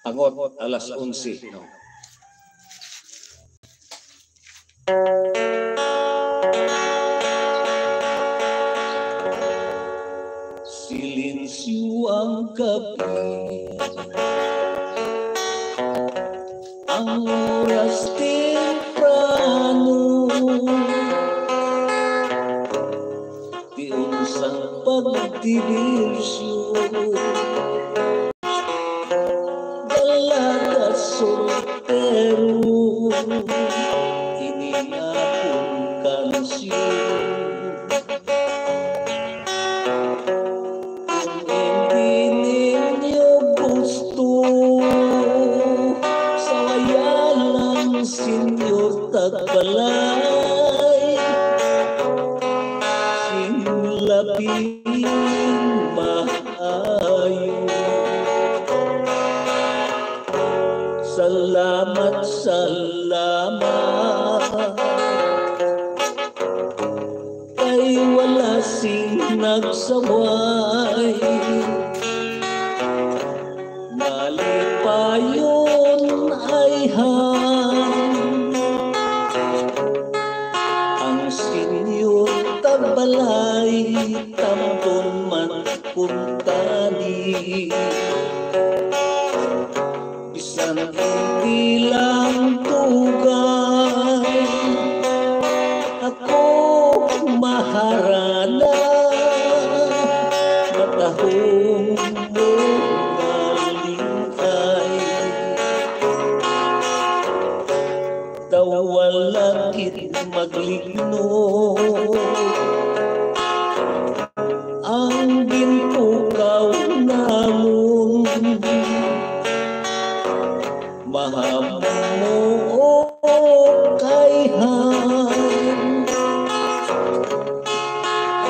Angot, alas 11. No? Silensyo ang gabi, ang oras temprano, di unsang pagdidirsyo, dalaga soltero, iniapong kansyon. Tagbalay, sinlaping maayo. Salamat, salamat, kay wala sing nagsaway. Mali pa yun ay balay tamton man puntani, bisan hindi lang tugay, ako maharana matahong mo nalingkay. Dawalakit magligno ang gintukaw namon, mahamo kayhan,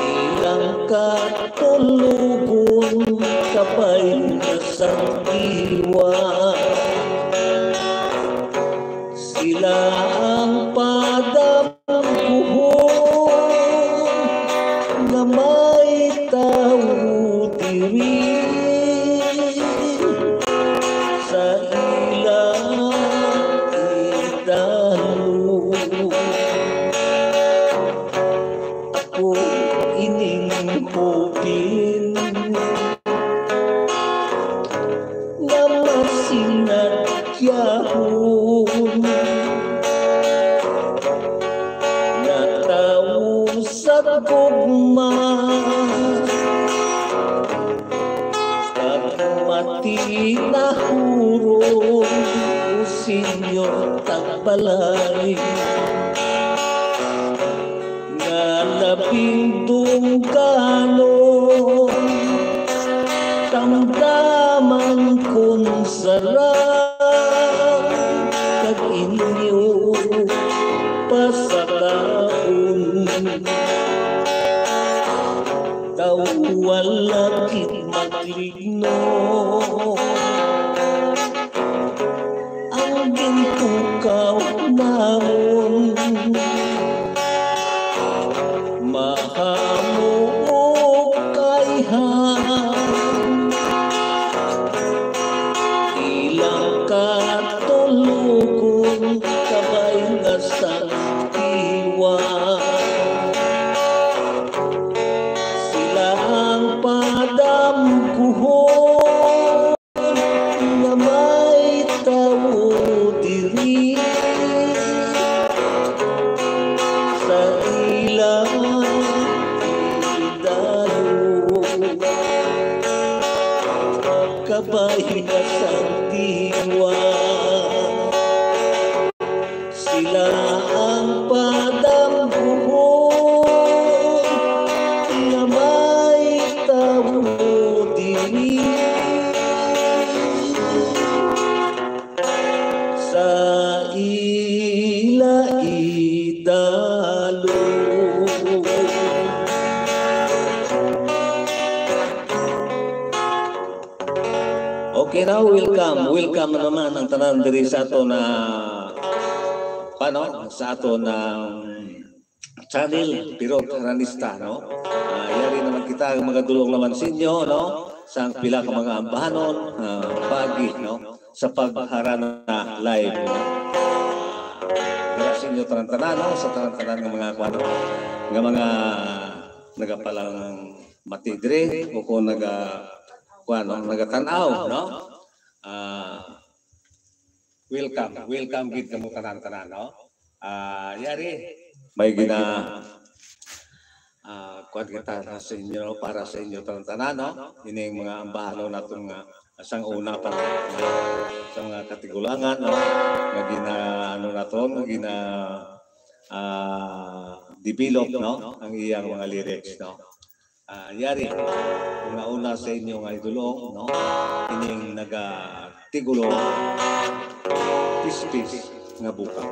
ilang katulugon kapay nasang iwan. Sila ang padampuhon na may tao diri sa ilang idalo. Ako ining hopin na masinadyahon na tao sa gugma, mati na huro sinyo tagbalay, nga labing dungkano tamdaman kung sarap kag inyo pasakaon. Dawalakit magligno ang gintukaw namon, mahamo kayhan, ilang katulugon kabay nga sa iwan. Sila ang padampuhon na may tao diri sa ilang idalo, kabay nga sa diwan. Sila ang padampuhon na may tao diri sa ila idalo. Okay na, welcome na naman ang tanan diri sa ato na sa ato ng channel Pirot Ranista, no? Yari naman kita mga dulong laman sinyo, no? Sa pila ka mga ambahanon, pagi, no? sa pagharana na live. Sa inyo tanan-tanan, sa tanan-tanan ng mga kwano, ng mga nagapalang matidre o kung nagatanaw, no? Welcome gid kamo tanan-tanan, no? Yari may kuan kita sa inyo para sa inyo tanan-tanan, no? Ini mga ambahalo natong sang una pa sa mga katigulangan, no? Develop, no? Ang iyang mga lyrics, no? Yari una sa inyo nga idulong, no? Ining nagatigulo pispis nga buka.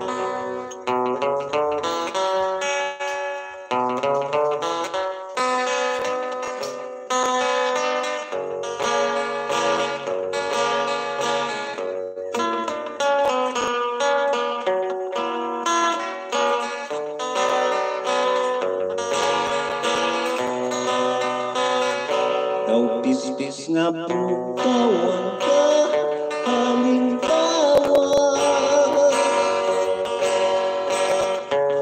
Pispis nga bukawan ka, halimbawa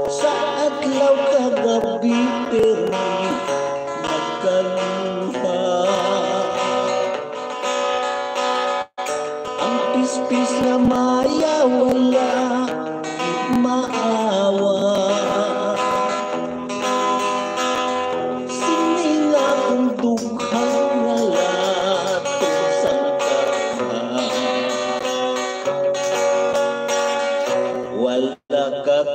sa adlaw kagabi permi nagkaluha. Ang pispis nga maya wala maawa. Sining akong dughang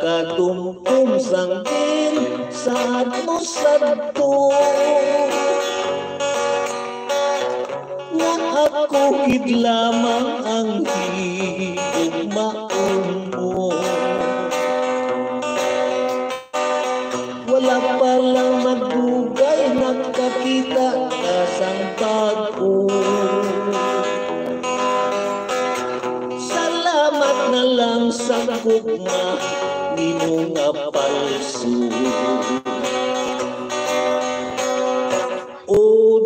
katumpong sangkin sa mo sadto nga ako gid lamang ang higugmaon mo. Wala pa lang magdugay nakakita ka sang bago. Salamat na lang sa gugma di mo nga palso. O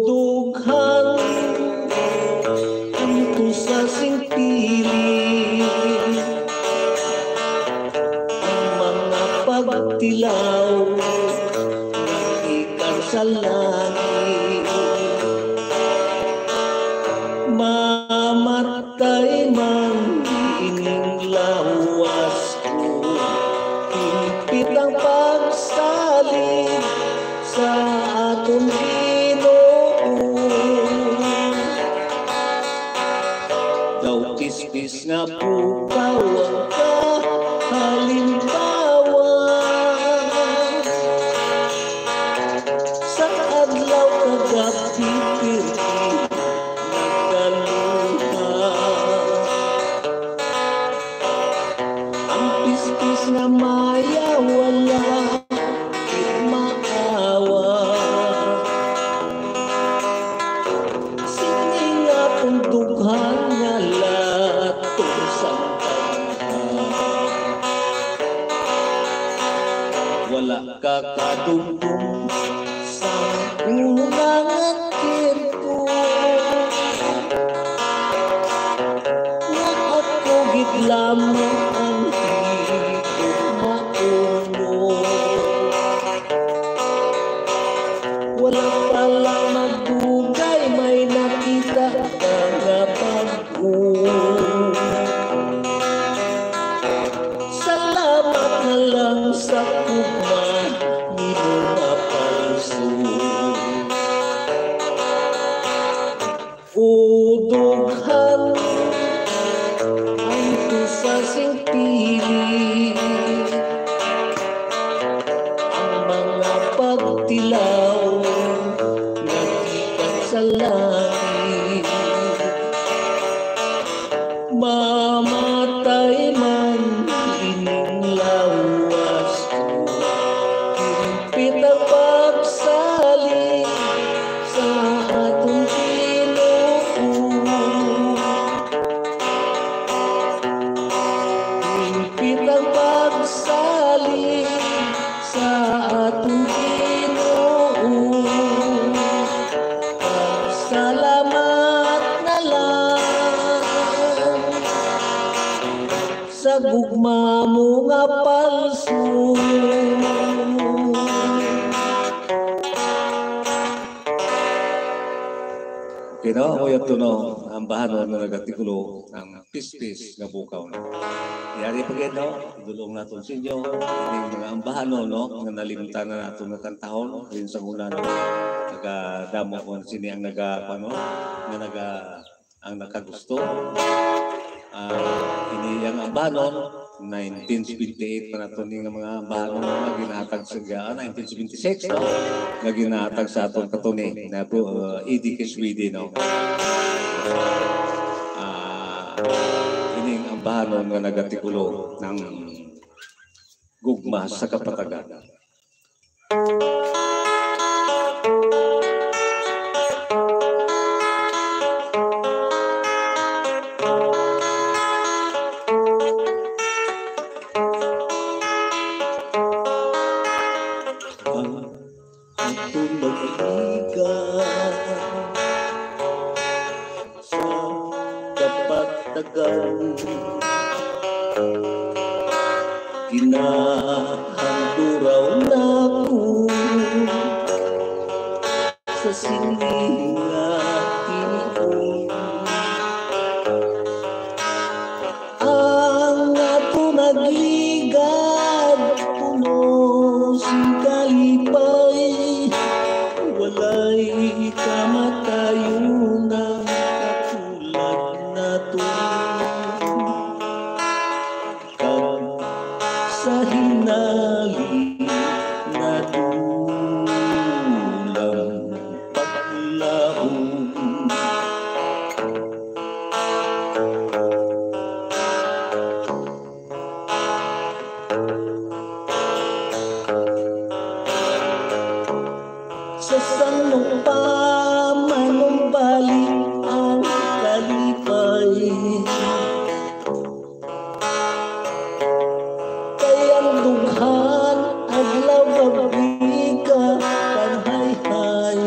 dughan ito sa singpili ang mga pagtilaw ikan sa langit. Mamatay man ining lawas ko, ang pagsalig sa atong Ginoo. Daw pispis nga bukawan ka, halimbawa sa adlaw kagabi pirmi nagkaluha. Ang pispis nga maya wala maawa. Sining akong dughan nga lato sa tanan. Wala ka kadumdum sa unang kirko nga ako gid lamang ang wala palang magdugay may nakita nga bago. Salamat na lang sa gugma di mo nga palso. O dughan ito sa singpili ang mga pagtilaw sa langit. Mamatay man ining lawas ko, himpit ang pagsalig sa atong Ginoo. Himpit ang pagsalig sa atong Ginoo. Salamat na lang. sa gugma mo nga palso. Kino mo yato no ang bahanon nga nagatigulo ang pispis nga bukaw na. Yari pagyan no, idulong naton sa inyo ining mga ambahanon no nga nalimtan na naton nga kantahon din sa una no. Nagadamo ko sini ang ang nakagusto. Ini ang ambahanon 1978 pa nato ni nga mga ambahanon nga ginahatag sa 1976 no nga ginahatag sa aton katuni na Eddie Kiswede no. Ining ambahanon nga nagatigulo ng gugma sa kapatagan. Ginahanduraw na ko sa sininga tinikon ang ato nagligad puno sing kalipay walay kamatayon ng katulad nato sa hinali na dulang paglaong sa sanong panumbalik ang kalipay dughan adlaw gabi ka panhay-hay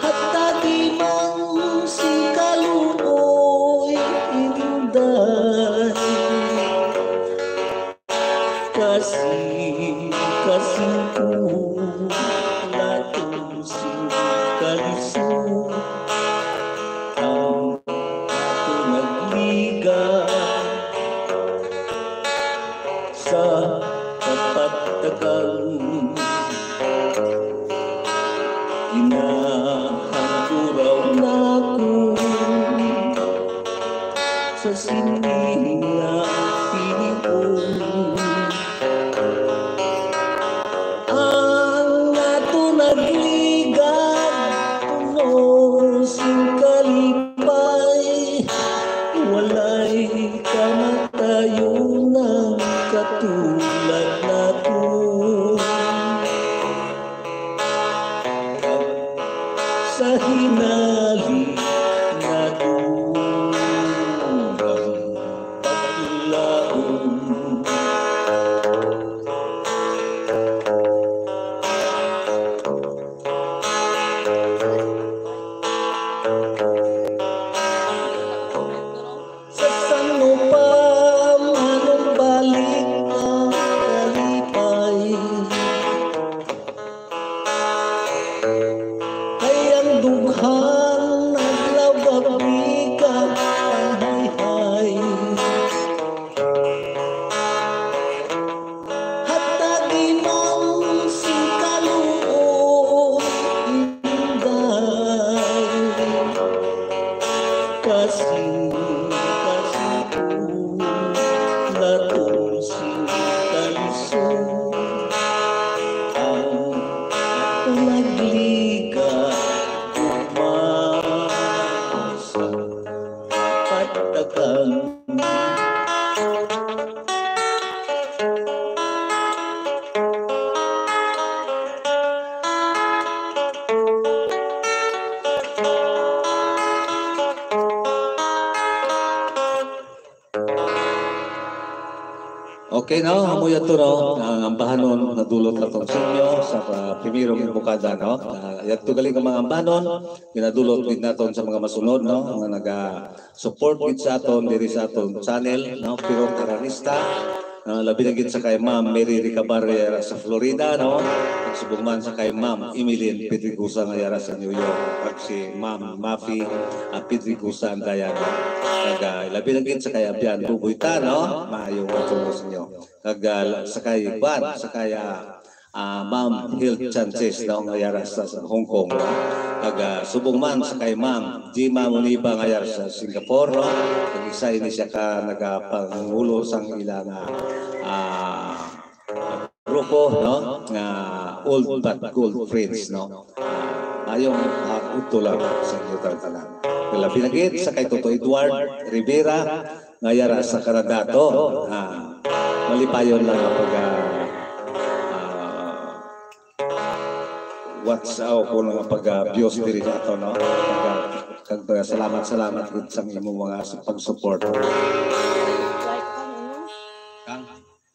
hatta di man si kaluoy inday kasi ko latong si kaliso ang ato nagliga sa kapatagan ginahanduraw na ko sa sininga tinikon ang ato nagligad puno sing kalipay walay kamatayon ng katulad nato sa hinali na dulang paglaong sa sanong panumbalik ang kalipay kayang dughan adlaw gabi ka panhay-hay hatta di man si kaluoy inday kasi ko latong si kaliso ang ato nagliga umasa patagan Okay, no? Hamuyan to, no? Ang ambahanon na dulot na itong sinyo sa primirong imbukada, no? Yan to galing ang mga ambahanon, ginadulot din natin sa mga masunod, no? Ang nag-support din sa aton, diri sa aton channel, no? Pero Taranista, labi na gid sa kay Ma'am Mary Ricabarriera sa Florida, no? Subugman sa kay Ma'am Emeline Pedrigosa nga yara sa New York. At si Ma'am Mafi Pedrigosa ang daya, no? Labi na gid sa kay Abian Bubuita, no? Maayong matulong sa inyo. Sa kay Ban, sa kay Ma'am Hill Chances, no? Nga yara sa Hong Kong, no? Subugman sa kay Ma'am Jima Muniba nga yara sa Singapore, no? Isa ini siya ka nagapangulo sang ilang grupo, no? Nga old but gold friends, no? Ayong utulang sa inyo tanan. Labi na gid sa kay Toto Edward Rivera nga yara sa Canada to. Malipayon lang ang what's out ko nga pag-bios diri ato, no? Salamat gud sa imong mga pag-support.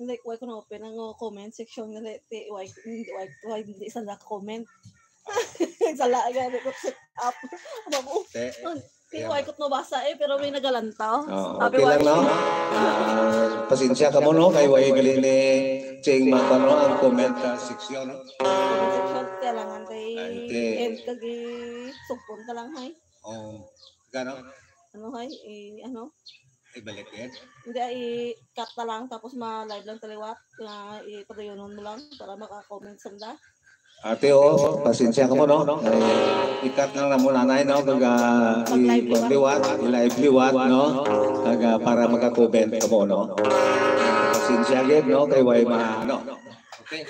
Like, why ko na open ang comment section nila, why hindi sa comment. Sala agad ko set up. Why ko nabasa pero may nagalantaw. Okay lang, no? Pasensya ka mo, no? Kay way gali ni Cheng Matano ang comment section, no? Section kailangan kay end kagi supon ka lang, hay. Gano? Ano, hay? Ano? Ibalik yan? Hindi, i-cut na lang tapos ma-live lang taliwat. I-padayonon mo lang para maka-comment sanda. Ate, pasensya ka mo, no? I-cut lang na mo nanay, no? I-live liwat, no? Para maka-comment ka mo, no? Pasensya agad, no? Kay way ano? Okay.